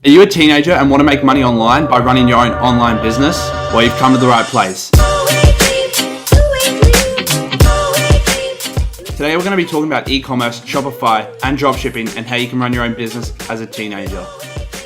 Are you a teenager and want to make money online by running your own online business? Well, you've come to the right place. Today we're going to be talking about e-commerce, Shopify, and dropshipping and how you can run your own business as a teenager.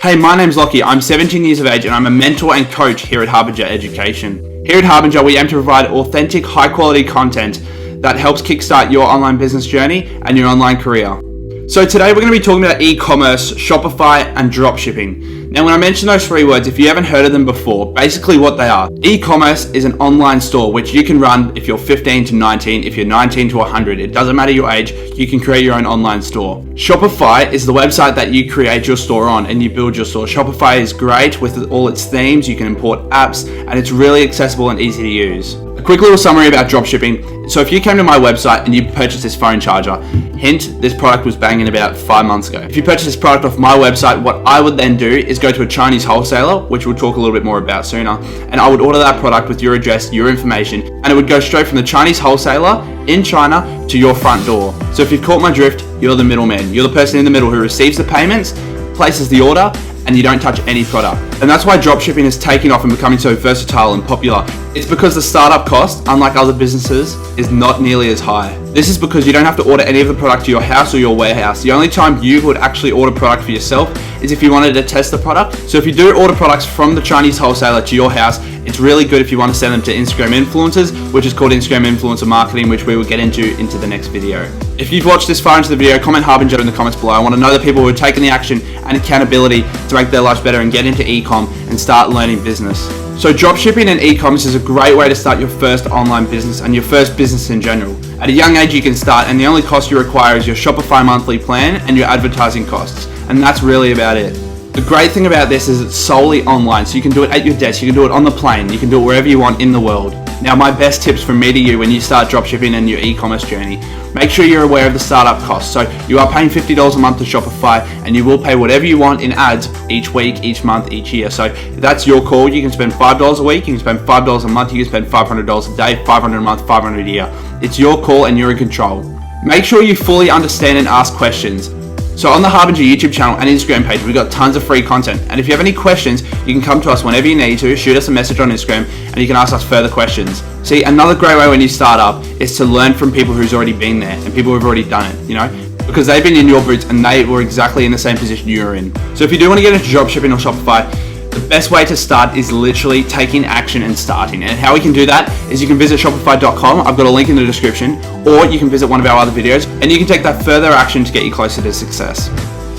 Hey, my name's Lockie. I'm 17 years of age and I'm a mentor and coach here at Harbinger Education. Here at Harbinger, we aim to provide authentic, high-quality content that helps kickstart your online business journey and your online career. So today we're going to be talking about e-commerce, Shopify, and dropshipping. Now when I mention those three words, if you haven't heard of them before, basically what they are. E-commerce is an online store which you can run if you're 15 to 19, if you're 19 to 100. It doesn't matter your age, you can create your own online store. Shopify is the website that you create your store on and you build your store. Shopify is great with all its themes, you can import apps, and it's really accessible and easy to use. A quick little summary about dropshipping. So if you came to my website and you purchased this phone charger, hint, this product was banging about 5 months ago. If you purchase this product off my website, what I would then do is go to a Chinese wholesaler, which we'll talk a little bit more about sooner, and I would order that product with your address, your information, and it would go straight from the Chinese wholesaler in China to your front door. So if you've caught my drift, you're the middleman. You're the person in the middle who receives the payments, places the order, and you don't touch any product. And that's why dropshipping is taking off and becoming so versatile and popular. It's because the startup cost, unlike other businesses, is not nearly as high. This is because you don't have to order any of the product to your house or your warehouse. The only time you would actually order product for yourself is if you wanted to test the product. So if you do order products from the Chinese wholesaler to your house, it's really good if you want to send them to Instagram influencers, which is called Instagram influencer marketing, which we will get into the next video. If you've watched this far into the video, comment Harbinger in the comments below. I want to know the people who are taking the action and accountability to make their lives better and get into e-com and start learning business. So dropshipping and e-commerce is a great way to start your first online business and your first business in general. At a young age you can start, and the only cost you require is your Shopify monthly plan and your advertising costs, and that's really about it. The great thing about this is it's solely online, so you can do it at your desk, you can do it on the plane, you can do it wherever you want in the world. Now my best tips from me to you when you start dropshipping and your e-commerce journey, make sure you're aware of the startup costs. So you are paying $50 a month to Shopify and you will pay whatever you want in ads each week, each month, each year. So that's your call. You can spend $5 a week, you can spend $5 a month, you can spend $500 a day, $500 a month, $500 a year. It's your call and you're in control. Make sure you fully understand and ask questions. So on the Harbinger YouTube channel and Instagram page, we've got tons of free content. And if you have any questions, you can come to us whenever you need to, shoot us a message on Instagram, and you can ask us further questions. See, another great way when you start up is to learn from people who's already been there and people who've already done it, you know, because they've been in your boots and they were exactly in the same position you're in. So if you do want to get into dropshipping or Shopify, the best way to start is literally taking action and starting. And how we can do that is you can visit shopify.com. I've got a link in the description, or you can visit one of our other videos and you can take that further action to get you closer to success.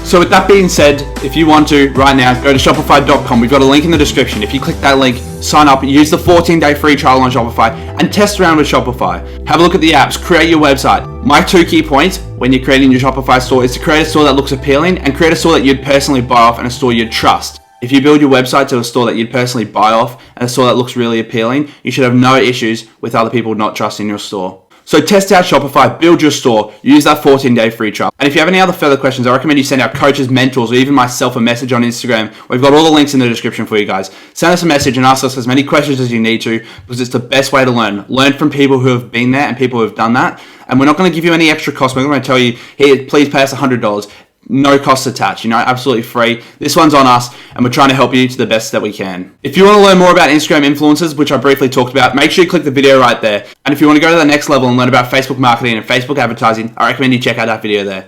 So with that being said, if you want to right now, go to shopify.com. We've got a link in the description. If you click that link, sign up, use the 14-day free trial on Shopify and test around with Shopify. Have a look at the apps, create your website. My 2 key points when you're creating your Shopify store is to create a store that looks appealing and create a store that you'd personally buy off and a store you'd trust. If you build your website to a store that you'd personally buy off and a store that looks really appealing, you should have no issues with other people not trusting your store. So test out Shopify, build your store, use that 14-day free trial. And if you have any other further questions, I recommend you send our coaches, mentors, or even myself a message on Instagram. We've got all the links in the description for you guys. Send us a message and ask us as many questions as you need to, because it's the best way to learn. Learn from people who have been there and people who have done that. And we're not going to give you any extra cost. We're going to tell you, here, please pay us $100. No costs attached, you know, absolutely free. This one's on us and we're trying to help you to the best that we can. If you want to learn more about Instagram influencers, which I briefly talked about, make sure you click the video right there. And if you want to go to the next level and learn about Facebook marketing and Facebook advertising, I recommend you check out that video there.